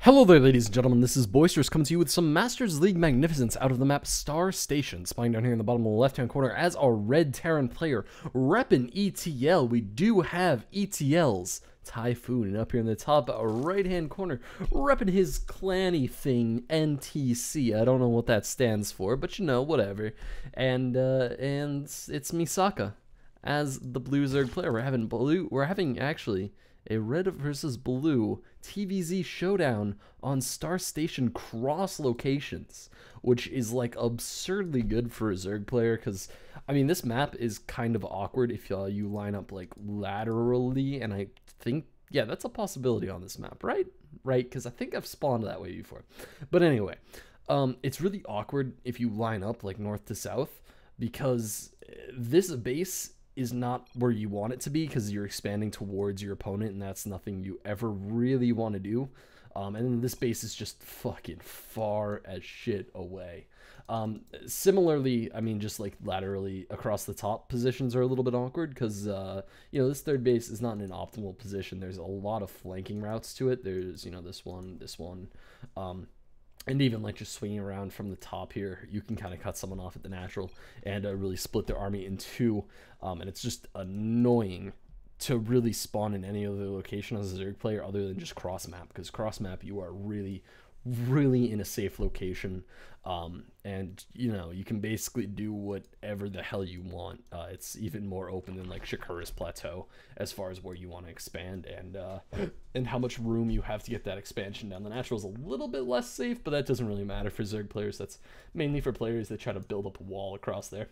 Hello there, ladies and gentlemen, this is Boisterous coming to you with some Masters League Magnificence out of the map Star Station. Spying down here in the bottom of the left-hand corner as our red Terran player, reppin' ETL. We do have ETL's Typhoon, and up here in the top right-hand corner, reppin' his clanny thing, NTC. I don't know what that stands for, but you know, whatever. And it's Misaka as the blue Zerg player. We're having actually a red versus blue TVZ showdown on Star Station cross locations, which is like absurdly good for a Zerg player because, I mean, this map is kind of awkward if you line up like laterally, and I think, yeah, that's a possibility on this map, right? Right, because I think I've spawned that way before. But anyway, it's really awkward if you line up like north to south because this base is not where you want it to be because you're expanding towards your opponent, and that's nothing you ever really want to do. And then this base is just fucking far as shit away. Similarly, I mean, just like laterally across the top positions are a little bit awkward because, you know, this third base is not in an optimal position. There's a lot of flanking routes to it. There's, you know, this one, and even like just swinging around from the top here, you can kind of cut someone off at the natural and really split their army in two. And it's just annoying to really spawn in any other location as a Zerg player other than just cross map, because cross map you are really in a safe location, and you know, you can basically do whatever the hell you want. It's even more open than like Shakura's plateau as far as where you want to expand and how much room you have to get that expansion down. The natural is a little bit less safe, but that doesn't really matter for Zerg players. That's mainly for players that try to build up a wall across there.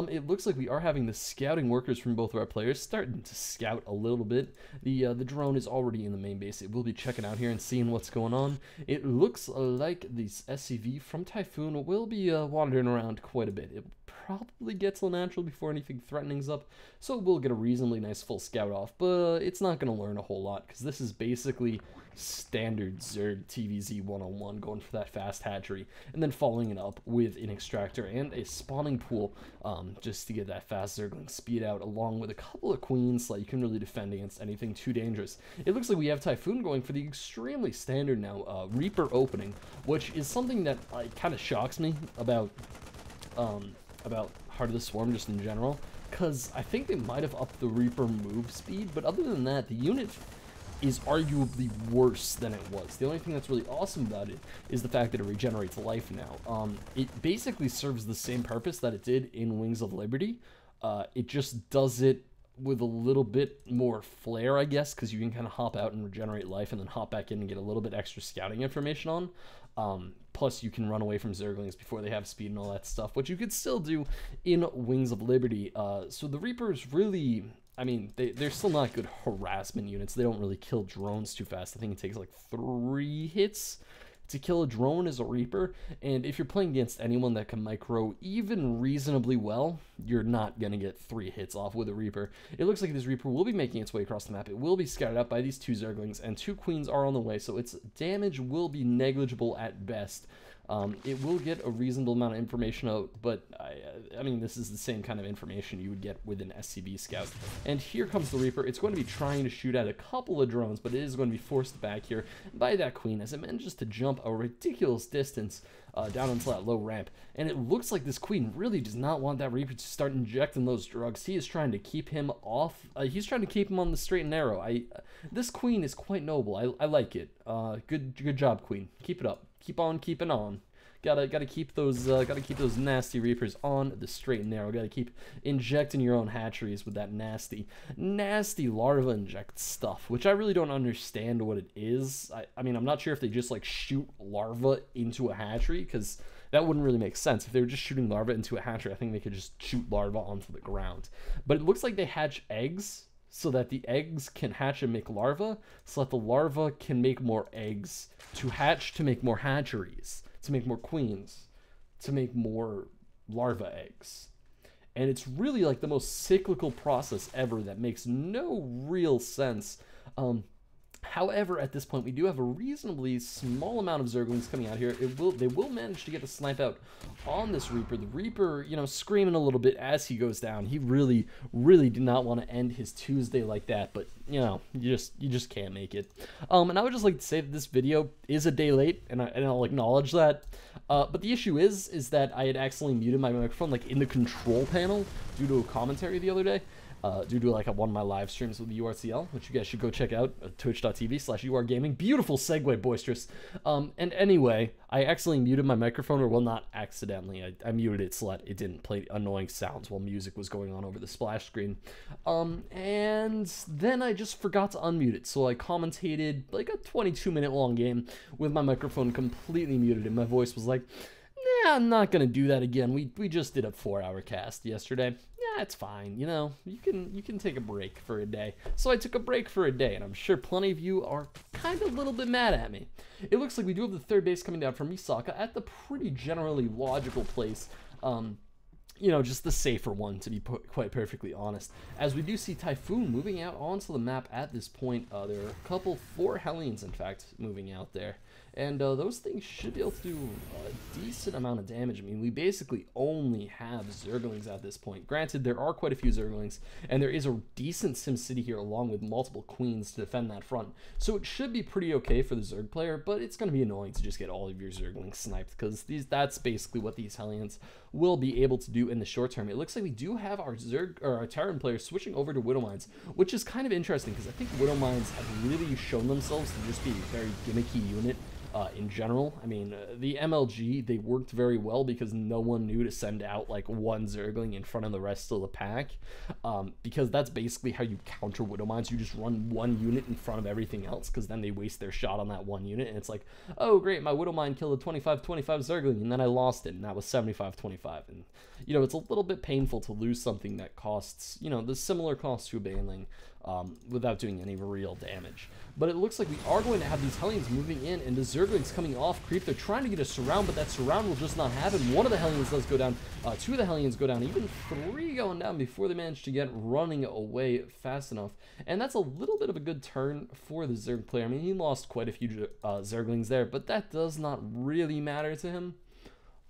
It looks like we are having the scouting workers from both of our players starting to scout a little bit. The drone is already in the main base. It will be checking out here and seeing what's going on. It looks like this SCV from Typhoon will be wandering around quite a bit. It probably gets a little natural before anything threatening's up, so it will get a reasonably nice full scout off, but it's not going to learn a whole lot because this is basically standard Zerg TVZ 101, going for that fast hatchery and then following it up with an extractor and a spawning pool, just to get that fast Zergling speed out, along with a couple of queens so that you can really defend against anything too dangerous. It looks like we have Typhoon going for the extremely standard now Reaper opening, which is something that kind of shocks me about Heart of the Swarm just in general, because I think they might have upped the Reaper move speed, but other than that, the unit is arguably worse than it was. The only thing that's really awesome about it is the fact that it regenerates life now. It basically serves the same purpose that it did in Wings of Liberty. It just does it with a little bit more flair, I guess, because you can kind of hop out and regenerate life and then hop back in and get a little bit extra scouting information on. Plus, you can run away from Zerglings before they have speed and all that stuff, which you could still do in Wings of Liberty. So the Reapers really, I mean, they're still not good harassment units. They don't really kill drones too fast. I think it takes like 3 hits to kill a drone as a Reaper, and if you're playing against anyone that can micro even reasonably well, you're not going to get 3 hits off with a Reaper. It looks like this Reaper will be making its way across the map. It will be scouted out by these 2 Zerglings, and 2 Queens are on the way, so its damage will be negligible at best. It will get a reasonable amount of information out, but I mean, this is the same kind of information you would get with an SCV scout. And here comes the Reaper. It's going to be trying to shoot at a couple of drones, but it is going to be forced back here by that Queen as it manages to jump a ridiculous distance down onto that low ramp. And it looks like this Queen really does not want that Reaper to start injecting those drugs. He is trying to keep him off. He's trying to keep him on the straight and narrow. This Queen is quite noble. I like it. Good job, Queen. Keep it up. Keep on keeping on. Gotta keep those nasty Reapers on the straight and narrow. Gotta keep injecting your own hatcheries with that nasty larva inject stuff, which I really don't understand what it is. I mean, I'm not sure if they just like shoot larva into a hatchery, because that wouldn't really make sense. If they were just shooting larva into a hatchery, I think they could just shoot larva onto the ground. But it looks like they hatch eggs so that the eggs can hatch and make larvae, so that the larvae can make more eggs to hatch to make more hatcheries, to make more queens, to make more larva eggs. And it's really like the most cyclical process ever that makes no real sense. However, at this point, we do have a reasonably small amount of Zerglings coming out here. They will manage to get the snipe out on this Reaper. The Reaper, you know, screaming a little bit as he goes down. He really, really did not want to end his Tuesday like that, but you know, you just can't make it. And I would just like to say that this video is a day late, and I'll acknowledge that. But the issue is that I had accidentally muted my microphone like in the control panel due to a commentary the other day. Due to like one of my live streams with the URCL, which you guys should go check out, twitch.tv/URgaming. Beautiful segue, Boisterous. And anyway, I accidentally muted my microphone, or well, not accidentally. I muted it so that it didn't play annoying sounds while music was going on over the splash screen. And then I just forgot to unmute it, so I commentated like a 22-minute long game with my microphone completely muted, and my voice was like, nah, I'm not gonna do that again. We just did a 4-hour cast yesterday. Yeah, it's fine. You know, you can take a break for a day. So I took a break for a day, and I'm sure plenty of you are kind of a little bit mad at me. It looks like we do have the third base coming down from Misaka at the pretty generally logical place. You know, just the safer one, to be quite perfectly honest. As we do see Typhoon moving out onto the map at this point. There are a couple, 4 Hellions, in fact, moving out there. And those things should be able to do a decent amount of damage. I mean, we basically only have Zerglings at this point. Granted, there are quite a few Zerglings, and there is a decent SimCity here along with multiple Queens to defend that front. So it should be pretty okay for the Zerg player, but it's going to be annoying to just get all of your Zerglings sniped, because that's basically what these Hellions will be able to do in the short term. It looks like we do have our Zerg, or our Terran players switching over to Widow Mines, which is kind of interesting, because I think Widow Mines have really shown themselves to just be a very gimmicky unit. In general, I mean, the MLG, they worked very well because no one knew to send out like one Zergling in front of the rest of the pack, because that's basically how you counter Widow Mines. You just run one unit in front of everything else, because then they waste their shot on that one unit, and it's like, oh great, my Widow Mine killed a 25-25 Zergling, and then I lost it, and that was 75-25, and you know, it's a little bit painful to lose something that costs, you know, the similar cost to a Baneling, without doing any real damage. But it looks like we are going to have these Hellions moving in, and the Zerglings coming off creep. They're trying to get a surround, but that surround will just not happen. One of the Hellions does go down, 2 of the Hellions go down, even 3 going down before they manage to get running away fast enough. And that's a little bit of a good turn for the Zerg player. I mean, he lost quite a few Zerglings there, but that does not really matter to him.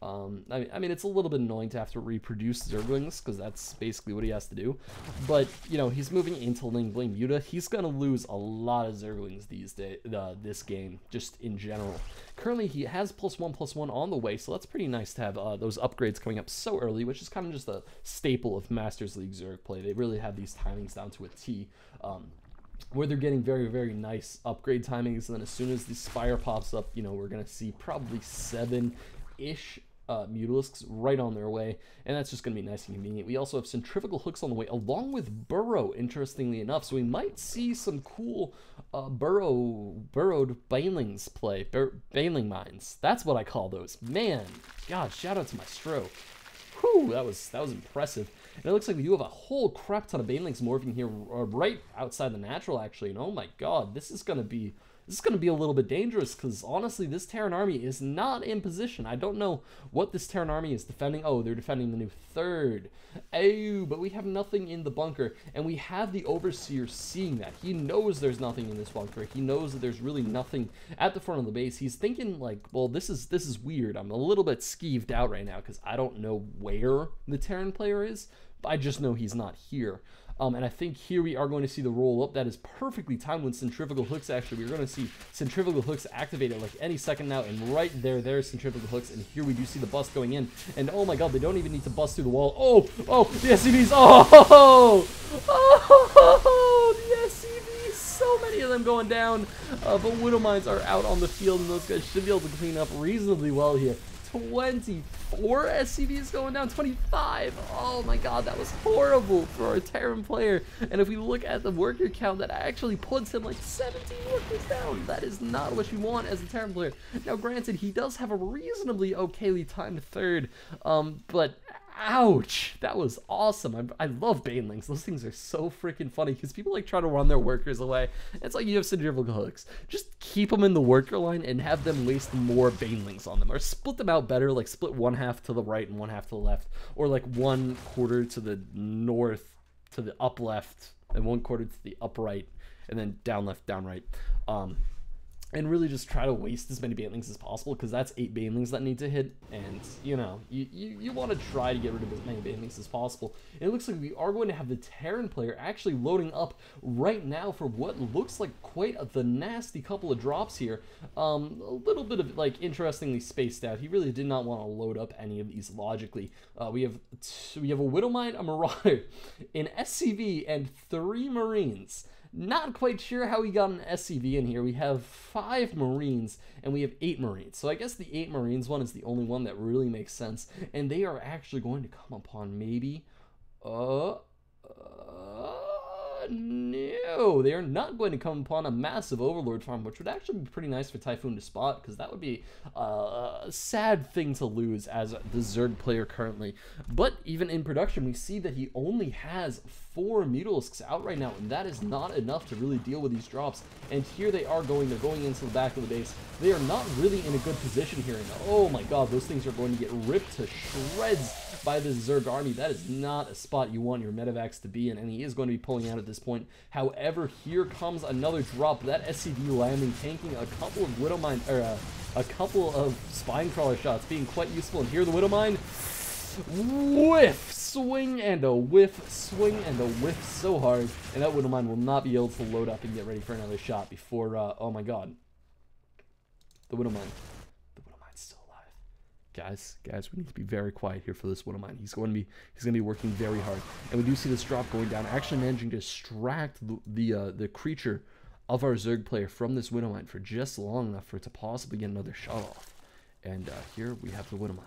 I mean, it's a little bit annoying to have to reproduce Zerglings, because that's basically what he has to do. But, you know, he's moving into Ling Bling Muta. He's going to lose a lot of Zerglings these days, this game, just in general. Currently, he has +1/+1 on the way, so that's pretty nice to have those upgrades coming up so early, which is kind of just a staple of Masters League Zerg play. They really have these timings down to a T. Where they're getting very, very nice upgrade timings, and then as soon as the Spire pops up, you know, we're going to see probably 7-ish Mutalisks right on their way, and that's just going to be nice and convenient. We also have Centrifugal Hooks on the way, along with Burrow, interestingly enough, so we might see some cool burrowed Banelings play, Baneling Mines. That's what I call those. Man, God, shout out to my stroke. Whew, that was impressive. And it looks like we do have a whole crap ton of Banelings morphing here right outside the natural, actually, and oh my God, this is going to be a little bit dangerous, because honestly, this Terran army is not in position. I don't know what this Terran army is defending. Oh, they're defending the new third. Oh, but we have nothing in the bunker, and we have the Overseer seeing that. He knows there's nothing in this bunker. He knows that there's really nothing at the front of the base. He's thinking like, well, this is weird. I'm a little bit skeeved out right now, because I don't know where the Terran player is, but I just know he's not here. And I think here we are going to see the roll up. That is perfectly timed when Centrifugal Hooks, actually. We're going to see Centrifugal Hooks activated like any second now. And right there's Centrifugal Hooks. And here we do see the bust going in. And oh my God, they don't even need to bust through the wall. Oh, the SCVs. Oh, the SCVs. So many of them going down. But Widow Mines are out on the field, and those guys should be able to clean up reasonably well here. 24 SCVs going down, 25. Oh my God, that was horrible for our Terran player. And if we look at the worker count, that actually puts him like 17 workers down. That is not what you want as a Terran player. Now, granted, he does have a reasonably okayly timed third, but ouch, that was awesome. I love Banelings. Those things are so freaking funny, because people like try to run their workers away. It's like you have Centrifugal Hooks. Just keep them in the worker line and have them waste more Banelings on them, or split them out better, like split 1/2 to the right and 1/2 to the left, or like 1/4 to the north to the up left and 1/4 to the upright, and then down left, down right. And really just try to waste as many banelings as possible, because that's 8 banelings that need to hit, and you know, you want to try to get rid of as many banelings as possible. And it looks like we are going to have the Terran player actually loading up right now for what looks like quite the nasty couple of drops here. A little bit of like interestingly spaced out. He really did not want to load up any of these logically. We have a Widowmine, a Marauder, an SCV, and 3 Marines. Not quite sure how we got an SCV in here. We have 5 Marines, and we have 8 Marines. So I guess the 8 Marines one is the only one that really makes sense. And they are actually going to come upon maybe... no, they are not going to come upon a massive Overlord farm, which would actually be pretty nice for Typhoon to spot, because that would be a sad thing to lose as the Zerg player currently. But even in production, we see that he only has 4 Mutalisks out right now, and that is not enough to really deal with these drops. And here they are going, they're going into the back of the base. They are not really in a good position here, and oh my god, those things are going to get ripped to shreds by the Zerg army. That is not a spot you want your Medivacs to be in, and he is going to be pulling out at this point. However, here comes another drop. That SCV landing, tanking a couple of Widowmine, or a couple of Spinecrawler shots, being quite useful. And here the Widowmine, whiff, swing and a whiff, swing and a whiff so hard, and that Widowmine will not be able to load up and get ready for another shot before, oh my god, the Widowmine's still alive. Guys, we need to be very quiet here for this Widowmine. He's going to be working very hard, and we do see this drop going down, actually managing to distract the creature of our Zerg player from this Widowmine for just long enough for it to possibly get another shot off. And here we have the Widowmine.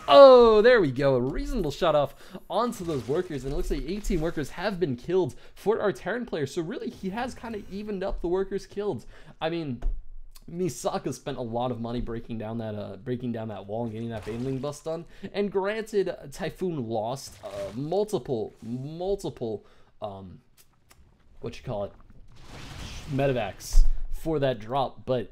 Oh, there we go. A reasonable shot off onto those workers, and it looks like 18 workers have been killed for our Terran player. So really, he has kind of evened up the workers killed. I mean, Misaka spent a lot of money breaking down that wall and getting that Baneling bust done. And granted, Typhoon lost multiple Medivacs for that drop, but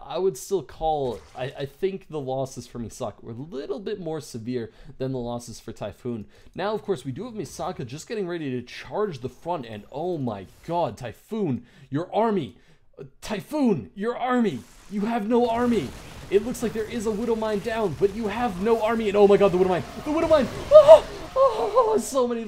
I would still call, I think the losses for Misaka were a little bit more severe than the losses for Typhoon. Now, of course, we do have Misaka just getting ready to charge the front, and oh my god, Typhoon, your army! Typhoon, your army! You have no army! It looks like there is a Widowmine down, but you have no army, and oh my god, the Widowmine! The Widowmine! Oh! Oh, so many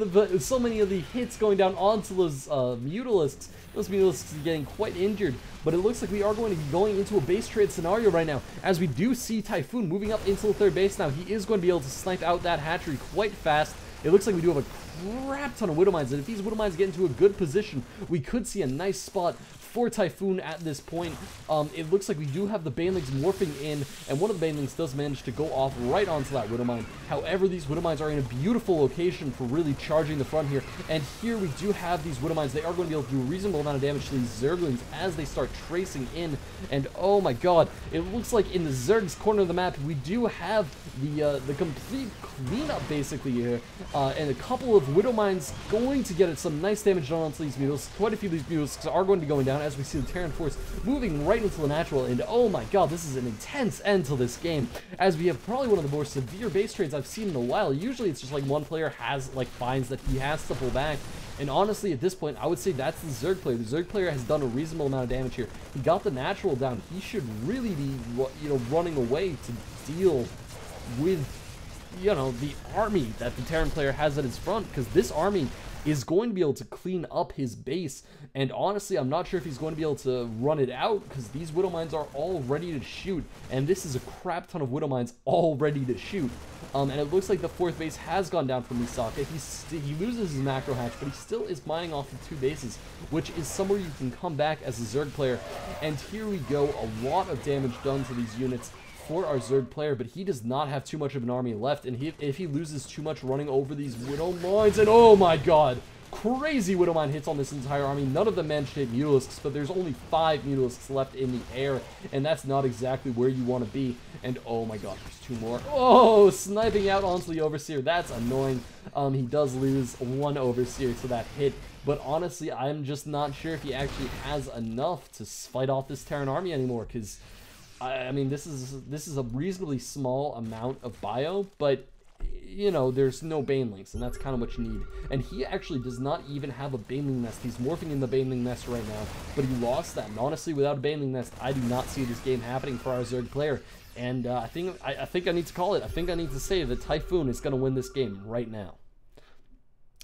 of the hits going down onto those Mutalisks. Those Mutalisks are getting quite injured, but it looks like we are going to be going into a base trade scenario right now, as we do see Typhoon moving up into the 3rd base now. He is going to be able to snipe out that hatchery quite fast. It looks like we do have a crap ton of Widowmines, and if these Widowmines get into a good position, we could see a nice spot for Typhoon at this point. It looks like we do have the Banelings morphing in, and one of the Banelings does manage to go off right onto that Widowmine. However, these Widowmines are in a beautiful location for really charging the front here, and here we do have these Widowmines. They are going to be able to do a reasonable amount of damage to these Zerglings as they start tracing in, and oh my god, it looks like in the Zerg's corner of the map, we do have the complete cleanup basically here, and a couple of Widowmines going to get some nice damage done onto these Mutalisks. Quite a few of these Mutalisks are going to be going down, as we see the Terran force moving right into the natural, and oh my god, this is an intense end to this game, as we have probably one of the more severe base trades I've seen in a while. Usually it's just like one player finds that he has to pull back, and honestly at this point I would say that's the Zerg player. The Zerg player has done a reasonable amount of damage here. He got the natural down. He should really be, you know, running away to deal with, you know, the army that the Terran player has at his front, because this army is going to be able to clean up his base, and honestly I'm not sure if he's going to be able to run it out, because these Widowmines are all ready to shoot, and this is a crap ton of Widowmines all ready to shoot. And it looks like the 4th base has gone down for Misaka. He loses his macro hatch, but he still is mining off of 2 bases, which is somewhere you can come back as a Zerg player. And here we go, a lot of damage done to these units for our Zerg player, but he does not have too much of an army left, and if he loses too much running over these Widowmines, and oh my god, crazy Widowmine hits on this entire army. None of them managed to hit Mutalisks, but there's only 5 Mutalisks left in the air, and that's not exactly where you want to be. And oh my god, there's 2 more. Oh, sniping out onto the Overseer. That's annoying. He does lose 1 Overseer to that hit, but honestly, I'm just not sure if he actually has enough to fight off this Terran army anymore, because I mean, this is a reasonably small amount of bio, but you know, there's no banelings, and that's kind of what you need. And he actually does not even have a baneling nest. He's morphing in the baneling nest right now, but he lost that. And honestly, without a baneling nest, I do not see this game happening for our Zerg player. And I think I need to call it. I think I need to say that Typhoon is going to win this game right now.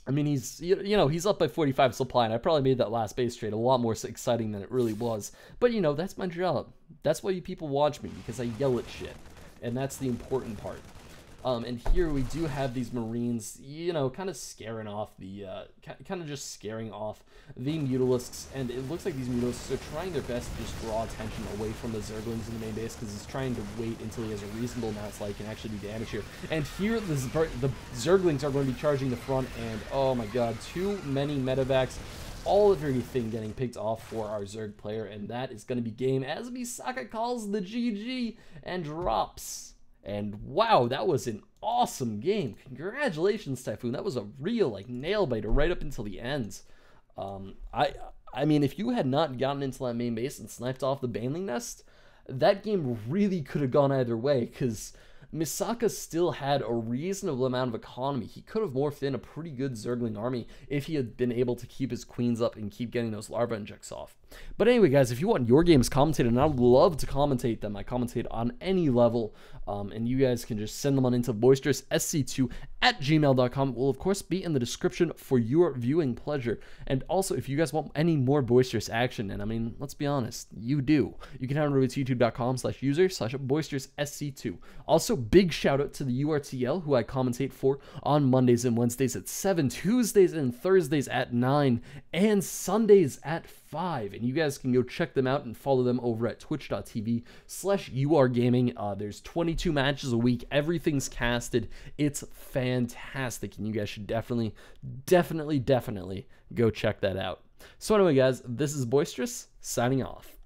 I mean, he's, you know, he's up by 45 supply, and I probably made that last base trade a lot more exciting than it really was. But, you know, that's my job. That's why you people watch me, because I yell at shit. And that's the important part. And here we do have these Marines, you know, kind of scaring off the, kind of just scaring off the Mutalisks. And it looks like these Mutalisks are trying their best to just draw attention away from the Zerglings in the main base, because he's trying to wait until he has a reasonable amount so he can actually do damage here. And here, the Zerglings are going to be charging the front, and oh my god, too many medevacs. Everything getting picked off for our Zerg player, and that is going to be game as Misaka calls the GG and drops. And wow, that was an awesome game. Congratulations, Typhoon. That was a real, like, nail biter right up until the end. I mean, if you had not gotten into that main base and sniped off the baneling nest, that game really could have gone either way, because Misaka still had a reasonable amount of economy. He could have morphed in a pretty good Zergling army if he had been able to keep his queens up and keep getting those larva injects off. But anyway, guys, if you want your games commentated, and I would love to commentate them, I commentate on any level, and you guys can just send them on into boisteroussc2@gmail.com. It will, of course, be in the description for your viewing pleasure. And also, if you guys want any more Boisterous action, and I mean, let's be honest, you do, you can head over to youtube.com/user/boisteroussc2. Also, big shout out to the URTL, who I commentate for on Mondays and Wednesdays at 7, Tuesdays and Thursdays at 9, and Sundays at 5. And you guys can go check them out and follow them over at twitch.tv/urgaming. There's 22 matches a week. Everything's casted. It's fantastic, and you guys should definitely go check that out. So anyway, guys, this is Boisterous signing off.